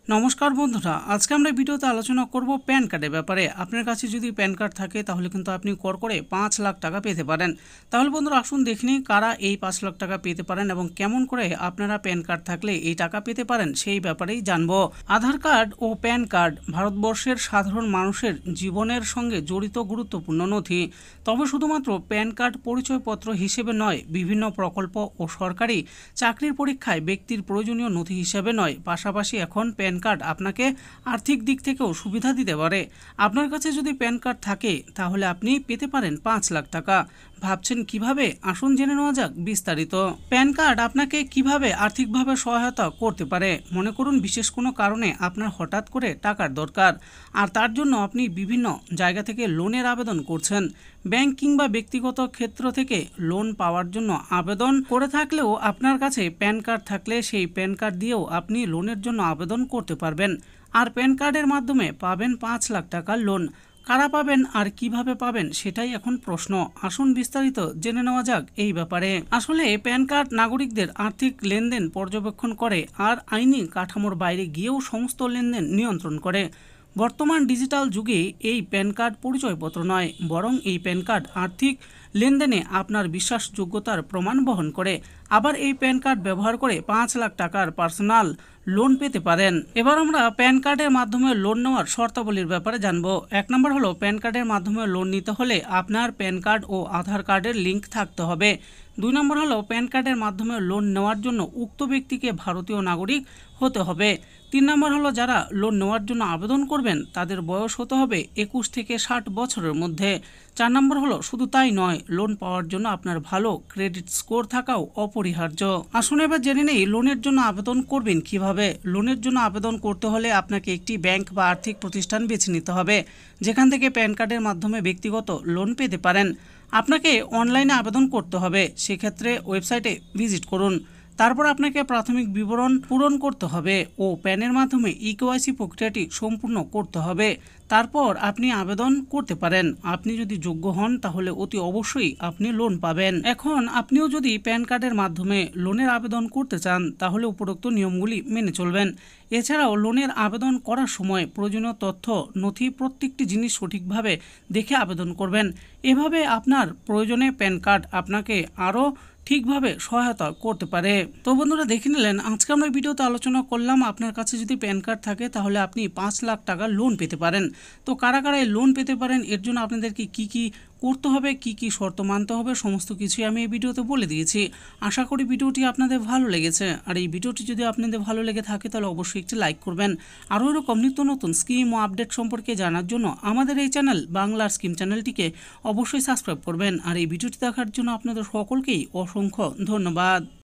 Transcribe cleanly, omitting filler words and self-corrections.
নমস্কার বন্ধুরা, আজকে আমরা ভিডিওতে আলোচনা করব প্যান কার্ডের ব্যাপারে। আপনার কাছে যদি প্যান কার্ড থাকে তাহলে কিন্তু আপনি কর করে 5 লাখ টাকা পেতে পারেন। তাহলে বন্ধুরা আসুন দেখে নিই কারা এই 5 লাখ টাকা পেতে পারেন এবং কেমন করে আপনারা প্যান কার্ড থাকলে এই টাকা পেতে পারেন সেই ব্যাপারেই জানবো। আধার কার্ড ও প্যান কার্ড ভারতবর্ষের সাধারণ মানুষের জীবনের সঙ্গে জড়িত গুরুত্বপূর্ণ নথি। তবে শুধুমাত্র প্যান কার্ড পরিচয়পত্র হিসেবে নয়, বিভিন্ন প্রকল্প ও সরকারি চাকরির পরীক্ষায় ব্যক্তির প্রয়োজনীয় নথি হিসেবে নয়, পাশাপাশি এখন প্যান কার্ড আপনাকে আর্থিক দিক থেকেও সুবিধা দিতে পারে। আপনার কাছে যদি প্যান কার্ড থাকে তাহলে আপনি পেতে পারেন 5 লাখ টাকা। ভাবছেন কিভাবে? আসুন জেনে নেওয়া যাক বিস্তারিত। প্যান কার্ড আপনাকে কিভাবে আর্থিকভাবে সহায়তা করতে পারে। মনে করুন বিশেষ কোনো কারণে আপনার হঠাৎ করে টাকার দরকার, আর তার জন্য আপনি বিভিন্ন জায়গা থেকে লোনের আবেদন করছেন। ব্যাংক কিংবা ব্যক্তিগত ক্ষেত্র থেকে লোন পাওয়ার জন্য আবেদন করে থাকলেও আপনার কাছে প্যান কার্ড থাকলে সেই প্যান কার্ড দিয়েও আপনি লোনের জন্য আবেদন করতে পারবেন। আর প্যান কার্ডের মাধ্যমে পাবেন 5 লাখ টাকার লোন। কারা পাবেন আর কিভাবে পাবেন সেটাই এখন প্রশ্ন। আসুন বিস্তারিত জেনে নেওয়া যাক এই ব্যাপারে। আসলে প্যান কার্ড নাগরিকদের আর্থিক লেনদেন পর্যবেক্ষণ করে আর আইনি কাঠামোর বাইরে গিয়েও সমস্ত লেনদেন নিয়ন্ত্রণ করে। বর্তমান ডিজিটাল যুগে এই প্যান কার্ড পরিচয়পত্র নয়, বরং এই প্যান কার্ড আর্থিক লেনদেনে আপনার বিশ্বাসযোগ্যতার প্রমাণ বহন করে। আবার এই প্যান কার্ড ব্যবহার করে 5 লাখ টাকার পার্সোনাল লোন পেতে পারেন। এবার আমরা প্যান কার্ডের মাধ্যমে লোন নেওয়ার শর্তাবলীর ব্যাপারে জানবো। 1 নম্বর হলো, প্যান কার্ডের মাধ্যমে লোন নিতে হলে আপনার প্যান কার্ড ও আধার কার্ডের লিঙ্ক থাকতে হবে। 2 নম্বর হলো, প্যান কার্ডের মাধ্যমে লোন নেওয়ার জন্য উক্ত ব্যক্তিকে ভারতীয় নাগরিক হতে হবে। 3 নম্বর হলো, যারা লোন নেওয়ার জন্য আবেদন করবেন তাদের বয়স হতে হবে 21 থেকে 60 বছরের মধ্যে। 4 নম্বর হলো, শুধু তাই নয়, লোন পাওয়ার জন্য আপনার ভালো ক্রেডিট স্কোর থাকাও অপরিহার্য। আসুন এবার জেনে নেই লোনের জন্য আবেদন করবেন কিভাবে। লোনের জন্য আবেদন করতে হলে আপনাকে একটি ব্যাংক বা আর্থিক প্রতিষ্ঠান বেছে নিতে হবে যেখান থেকে প্যান কার্ডের মাধ্যমে ব্যক্তিগত লোন পেতে পারেন। আপনাকে অনলাইনে আবেদন করতে হবে, সেক্ষেত্রে ওয়েবসাইটে ভিজিট করুন। তারপর আপনাকে প্রাথমিক বিবরণ পূরণ করতে হবে ও প্যানের মাধ্যমে ইকেওয়াইসি প্রক্রিয়াটি সম্পূর্ণ করতে হবে। তারপর আপনি আবেদন করতে পারেন। আপনি যদি যোগ্য হন তাহলে অতি অবশ্যই আপনি লোন পাবেন। এখন আপনিও যদি প্যান কার্ডের মাধ্যমে লোনের আবেদন করতে চান তাহলে উপরোক্ত নিয়মগুলি মেনে চলবেন। এছাড়াও লোনের আবেদন করার সময় প্রয়োজনীয় তথ্য, নথি প্রত্যেকটি জিনিস সঠিকভাবে দেখে আবেদন করবেন। এভাবে আপনার প্রয়োজনে প্যান কার্ড আপনাকে আরও ঠিকভাবে সহায়তা করতে পারে। তো বন্ধুরা দেখে নিলেন, আজকে আমরা ভিডিওতে আলোচনা করলাম আপনার কাছে যদি প্যান কার্ড থাকে তাহলে আপনি 5 লাখ টাকা লোন পেতে পারেন। তো কারা কারা এই লোন পেতে পারেন, এর জন্য আপনাদেরকে কি কি করতে হবে, কি কি শর্ত মানতে হবে, সমস্ত কিছুই আমি এই ভিডিওতে বলে দিয়েছি। আশা করি ভিডিওটি আপনাদের ভালো লেগেছে। আর এই ভিডিওটি যদি আপনাদের ভালো লেগে থাকে তাহলে অবশ্যই একটি লাইক করবেন। আরও এরকম নিত্য নতুন স্কিম ও আপডেট সম্পর্কে জানার জন্য আমাদের এই চ্যানেল বাংলার স্কিম চ্যানেলটিকে অবশ্যই সাবস্ক্রাইব করবেন। আর এই ভিডিওটি দেখার জন্য আপনাদের সকলকেই অসংখ্য ধন্যবাদ।